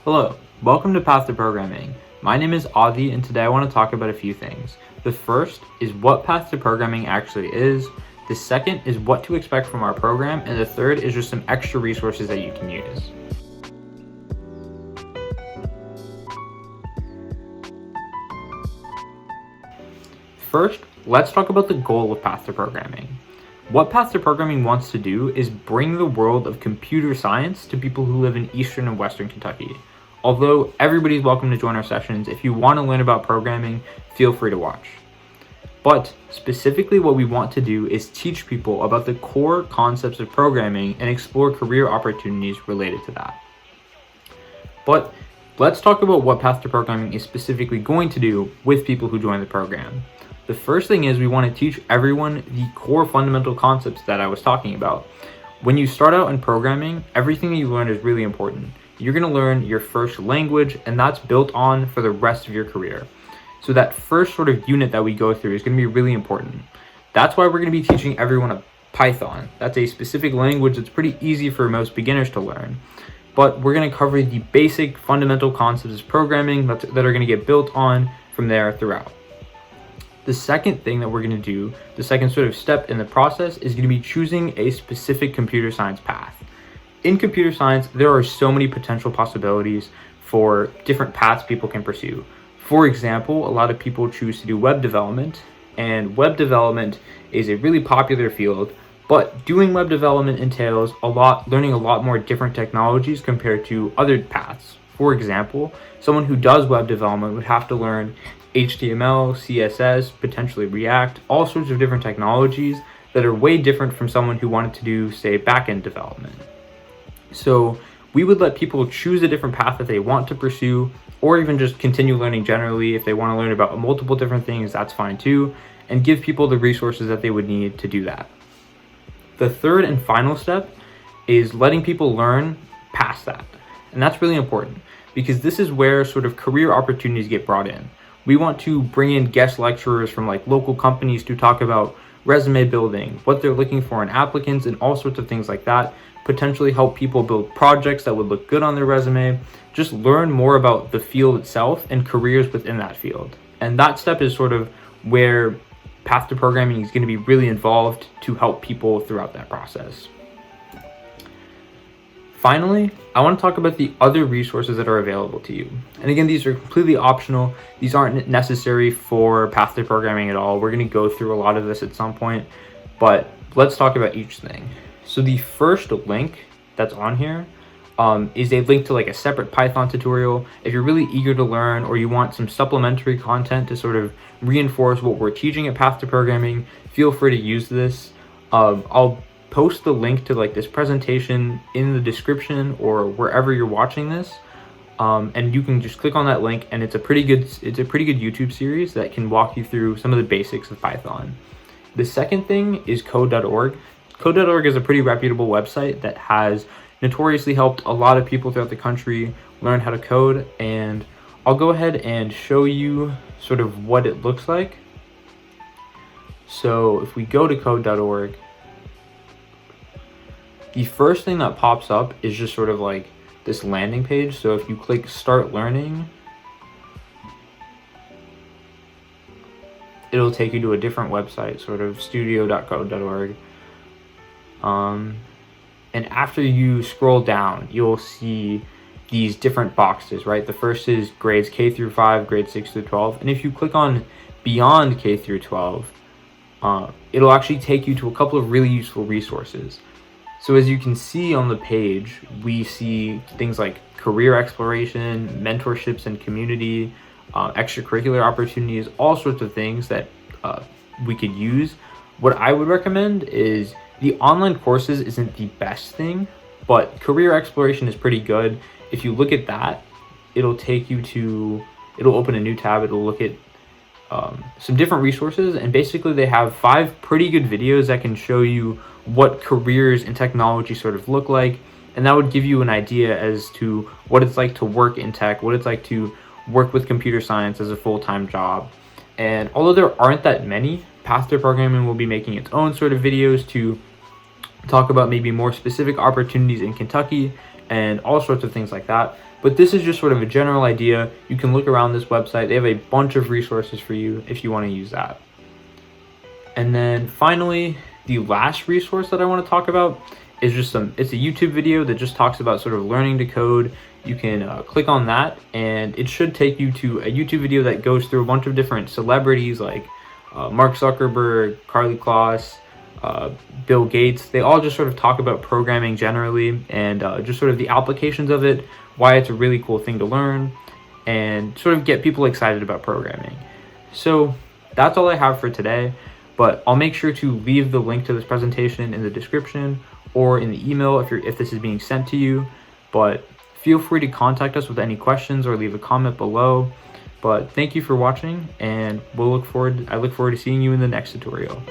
Hello, welcome to Path2Programming. My name is Adi and today I want to talk about a few things. The first is what Path2Programming actually is, the second is what to expect from our program, and the third is just some extra resources that you can use. First, let's talk about the goal of Path2Programming. What Path2Programming wants to do is bring the world of computer science to people who live in Eastern and Western Kentucky. Although everybody's welcome to join our sessions, if you want to learn about programming, feel free to watch. But specifically what we want to do is teach people about the core concepts of programming and explore career opportunities related to that. But let's talk about what Path2Programming is specifically going to do with people who join the program. The first thing is we want to teach everyone the core fundamental concepts that I was talking about. When you start out in programming, everything that you learn is really important. You're going to learn your first language, and that's built on for the rest of your career. So that first sort of unit that we go through is going to be really important. That's why we're going to be teaching everyone Python. That's a specific language that's pretty easy for most beginners to learn. But we're going to cover the basic fundamental concepts of programming that are going to get built on from there throughout. The second thing that we're going to do, the second sort of step in the process, is going to be choosing a specific computer science path. In computer science, there are so many potential possibilities for different paths people can pursue. For example, a lot of people choose to do web development, and web development is a really popular field, but doing web development entails learning a lot more different technologies compared to other paths. For example, someone who does web development would have to learn HTML, CSS, potentially React, all sorts of different technologies that are way different from someone who wanted to do, say, backend development. So we would let people choose a different path that they want to pursue, or even just continue learning generally. If they want to learn about multiple different things, that's fine too, and give people the resources that they would need to do that. The third and final step is letting people learn past that. And that's really important because this is where sort of career opportunities get brought in. We want to bring in guest lecturers from like local companies to talk about resume building, what they're looking for in applicants, and all sorts of things like that. Potentially help people build projects that would look good on their resume. Just learn more about the field itself and careers within that field. And that step is sort of where Path2Programming is going to be really involved to help people throughout that process. Finally, I want to talk about the other resources that are available to you. And again, these are completely optional. These aren't necessary for Path2Programming at all. We're going to go through a lot of this at some point, but let's talk about each thing. So the first link that's on here is a link to like a separate Python tutorial. If you're really eager to learn or you want some supplementary content to sort of reinforce what we're teaching at Path2Programming, feel free to use this. I'll post the link to like this presentation in the description or wherever you're watching this, and you can just click on that link, and it's a pretty good YouTube series that can walk you through some of the basics of Python. The second thing is code.org. Code.org is a pretty reputable website that has notoriously helped a lot of people throughout the country learn how to code, and I'll go ahead and show you sort of what it looks like. So if we go to code.org, the first thing that pops up is just sort of like this landing page. So if you click Start Learning, it'll take you to a different website, sort of studio.code.org. And after you scroll down, you'll see these different boxes, right? The first is grades K through 5, grades 6 through 12. And if you click on Beyond K through 12, it'll actually take you to a couple of really useful resources. So as you can see on the page, we see things like career exploration, mentorships and community, extracurricular opportunities, all sorts of things that we could use. What I would recommend is the online courses isn't the best thing, but career exploration is pretty good. If you look at that, it'll open a new tab. It'll look at some different resources, and basically they have 5 pretty good videos that can show you what careers in technology sort of look like, and that would give you an idea as to what it's like to work in tech, what it's like to work with computer science as a full-time job. And although there aren't that many, Path2Programming will be making its own sort of videos to talk about maybe more specific opportunities in Kentucky and all sorts of things like that. But this is just sort of a general idea. You can look around this website. They have a bunch of resources for you if you want to use that. And then finally, the last resource that I want to talk about is it's a YouTube video that just talks about sort of learning to code. You can click on that and it should take you to a YouTube video that goes through a bunch of different celebrities like Mark Zuckerberg, Carly Kloss, Bill Gates. They all just sort of talk about programming generally and just sort of the applications of it, why it's a really cool thing to learn, and sort of get people excited about programming. So that's all I have for today, but I'll make sure to leave the link to this presentation in the description or in the email if this is being sent to you. But feel free to contact us with any questions or leave a comment below. But thank you for watching, and I look forward to seeing you in the next tutorial.